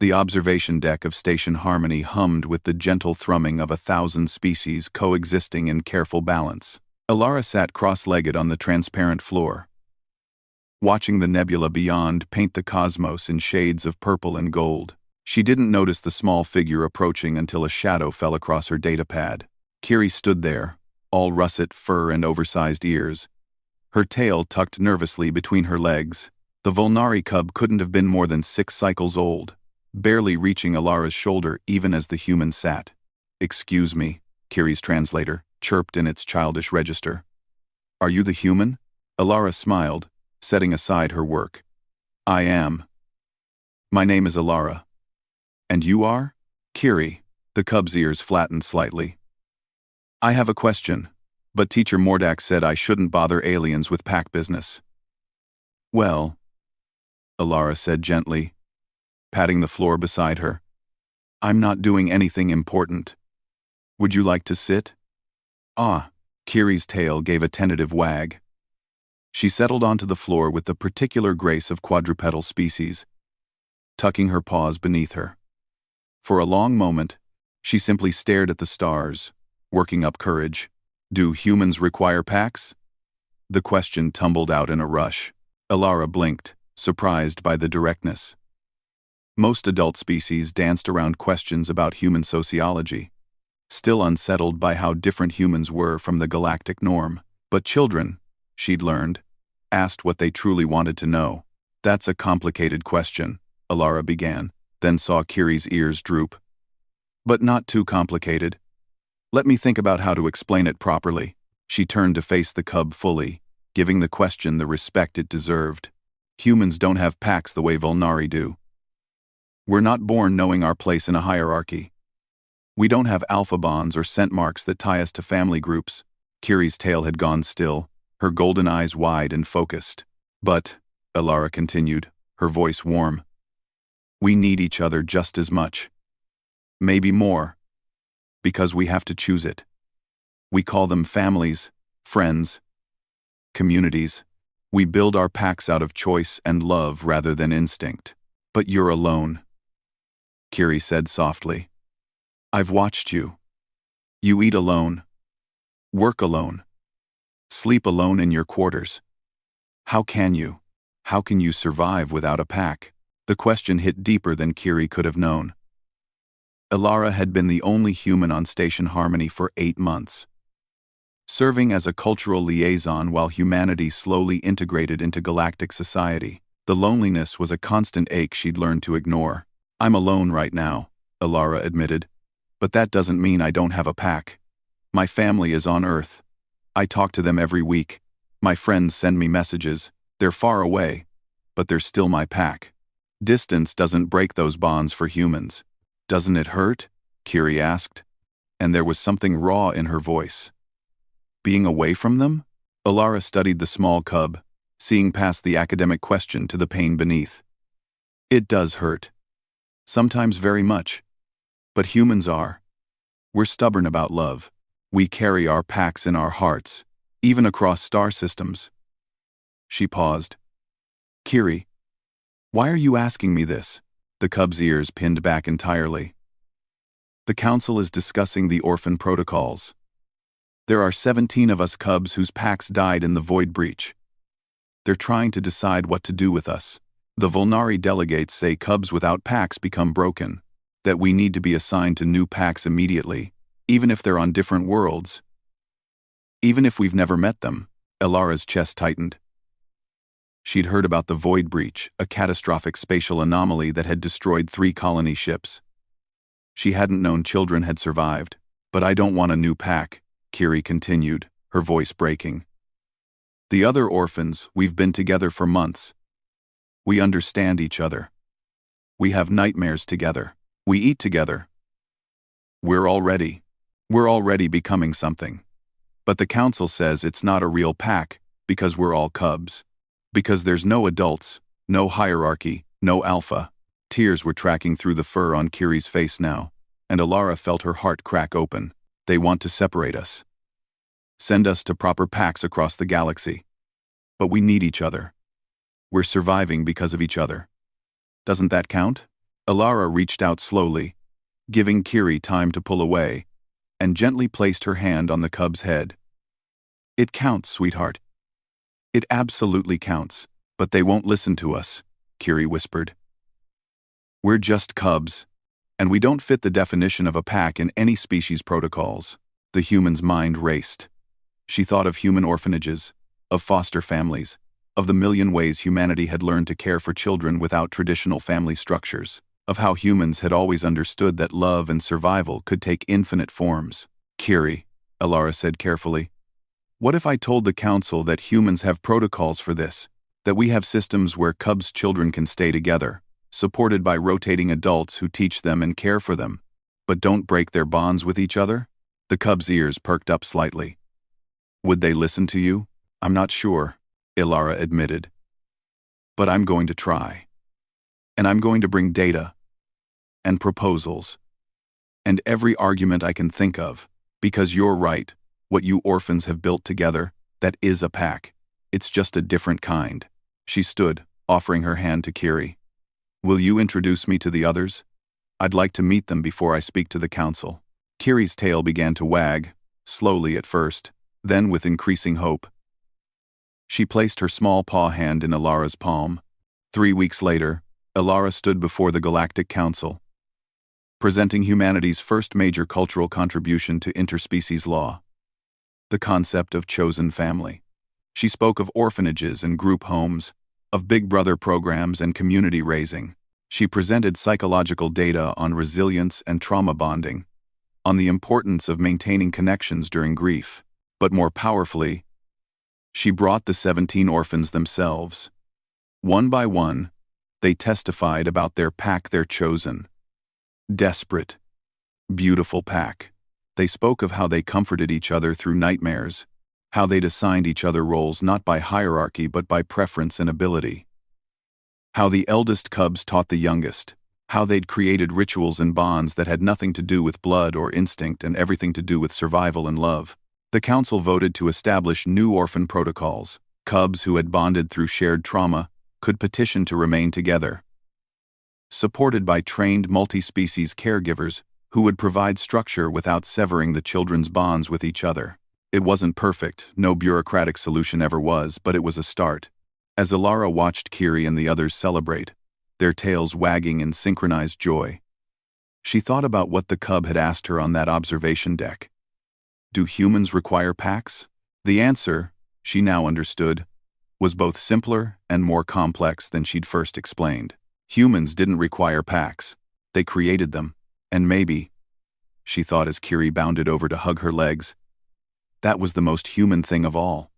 The observation deck of Station Harmony hummed with the gentle thrumming of 1,000 species coexisting in careful balance. Alara sat cross-legged on the transparent floor, watching the nebula beyond paint the cosmos in shades of purple and gold. She didn't notice the small figure approaching until a shadow fell across her datapad. Kiri stood there, all russet fur and oversized ears, her tail tucked nervously between her legs. The Volnari cub couldn't have been more than 6 cycles old, barely reaching Alara's shoulder even as the human sat. "Excuse me," Kiri's translator chirped in its childish register. "Are you the human?" Alara smiled, setting aside her work. "I am. My name is Alara." "And you are?" "Kiri." The cub's ears flattened slightly. "I have a question, but Teacher Mordak said I shouldn't bother aliens with pack business." "Well," Alara said gently, patting the floor beside her, "I'm not doing anything important. Would you like to sit?" "Ah." Kiri's tail gave a tentative wag. She settled onto the floor with the particular grace of quadrupedal species, tucking her paws beneath her. For a long moment, she simply stared at the stars, working up courage. "Do humans require packs?" The question tumbled out in a rush. Alara blinked, surprised by the directness. Most adult species danced around questions about human sociology, still unsettled by how different humans were from the galactic norm. But children, she'd learned, asked what they truly wanted to know. "That's a complicated question," Alara began, then saw Kiri's ears droop. "But not too complicated. Let me think about how to explain it properly." She turned to face the cub fully, giving the question the respect it deserved. "Humans don't have packs the way Volnari do. We're not born knowing our place in a hierarchy. We don't have alpha bonds or scent marks that tie us to family groups." Kiri's tail had gone still, her golden eyes wide and focused. "But," Alara continued, her voice warm, "we need each other just as much. Maybe more. Because we have to choose it. We call them families, friends, communities. We build our packs out of choice and love rather than instinct. But you're alone," Kiri said softly. "I've watched you. You eat alone, work alone, sleep alone in your quarters. How can you? How can you survive without a pack?" The question hit deeper than Kiri could have known. Alara had been the only human on Station Harmony for 8 months, serving as a cultural liaison while humanity slowly integrated into galactic society. The loneliness was a constant ache she'd learned to ignore. "I'm alone right now," Alara admitted, "but that doesn't mean I don't have a pack. My family is on Earth. I talk to them every week. My friends send me messages. They're far away, but they're still my pack. Distance doesn't break those bonds for humans." "Doesn't it hurt?" Kiri asked, and there was something raw in her voice. "Being away from them?" Alara studied the small cub, seeing past the academic question to the pain beneath. "It does hurt. Sometimes very much. But humans are. We're stubborn about love. We carry our packs in our hearts, even across star systems." She paused. "Kiri, why are you asking me this?" The cub's ears pinned back entirely. "The council is discussing the orphan protocols. There are 17 of us cubs whose packs died in the void breach. They're trying to decide what to do with us. The Volnari delegates say cubs without packs become broken, that we need to be assigned to new packs immediately, even if they're on different worlds. Even if we've never met them." Alara's chest tightened. She'd heard about the void breach, a catastrophic spatial anomaly that had destroyed 3 colony ships. She hadn't known children had survived. "But I don't want a new pack," Kiri continued, her voice breaking. "The other orphans, we've been together for months. We understand each other. We have nightmares together. We eat together. We're already becoming something. But the council says it's not a real pack because we're all cubs. Because there's no adults, no hierarchy, no alpha." Tears were tracking through the fur on Kiri's face now, and Alara felt her heart crack open. "They want to separate us. Send us to proper packs across the galaxy. But we need each other. We're surviving because of each other. Doesn't that count?" Alara reached out slowly, giving Kiri time to pull away, and gently placed her hand on the cub's head. "It counts, sweetheart. It absolutely counts, but they won't listen to us," Kiri whispered. "We're just cubs, and we don't fit the definition of a pack in any species protocols." The human's mind raced. She thought of human orphanages, of foster families, of the million ways humanity had learned to care for children without traditional family structures, of how humans had always understood that love and survival could take infinite forms. "Kiri," Alara said carefully, "what if I told the council that humans have protocols for this, that we have systems where cubs' children can stay together, supported by rotating adults who teach them and care for them, but don't break their bonds with each other?" The cub's ears perked up slightly. "Would they listen to you?" "I'm not sure," Alara admitted. "But I'm going to try. And I'm going to bring data, and proposals, and every argument I can think of, because you're right, what you orphans have built together, that is a pack. It's just a different kind." She stood, offering her hand to Kiri. "Will you introduce me to the others? I'd like to meet them before I speak to the council." Kiri's tail began to wag, slowly at first, then with increasing hope. She placed her small paw hand in Alara's palm. 3 weeks later, Alara stood before the Galactic Council, presenting humanity's first major cultural contribution to interspecies law: the concept of chosen family. She spoke of orphanages and group homes, of Big Brother programs and community raising. She presented psychological data on resilience and trauma bonding, on the importance of maintaining connections during grief. But more powerfully, she brought the 17 orphans themselves. One by one, they testified about their pack, their chosen, desperate, beautiful pack. They spoke of how they comforted each other through nightmares, how they'd assigned each other roles not by hierarchy but by preference and ability, how the eldest cubs taught the youngest, how they'd created rituals and bonds that had nothing to do with blood or instinct and everything to do with survival and love. The council voted to establish new orphan protocols. Cubs who had bonded through shared trauma could petition to remain together, supported by trained multi-species caregivers who would provide structure without severing the children's bonds with each other. It wasn't perfect, no bureaucratic solution ever was, but it was a start. As Alara watched Kiri and the others celebrate, their tails wagging in synchronized joy, she thought about what the cub had asked her on that observation deck. Do humans require packs? The answer, she now understood, was both simpler and more complex than she'd first explained. Humans didn't require packs. They created them. And maybe, she thought as Kiri bounded over to hug her legs, that was the most human thing of all.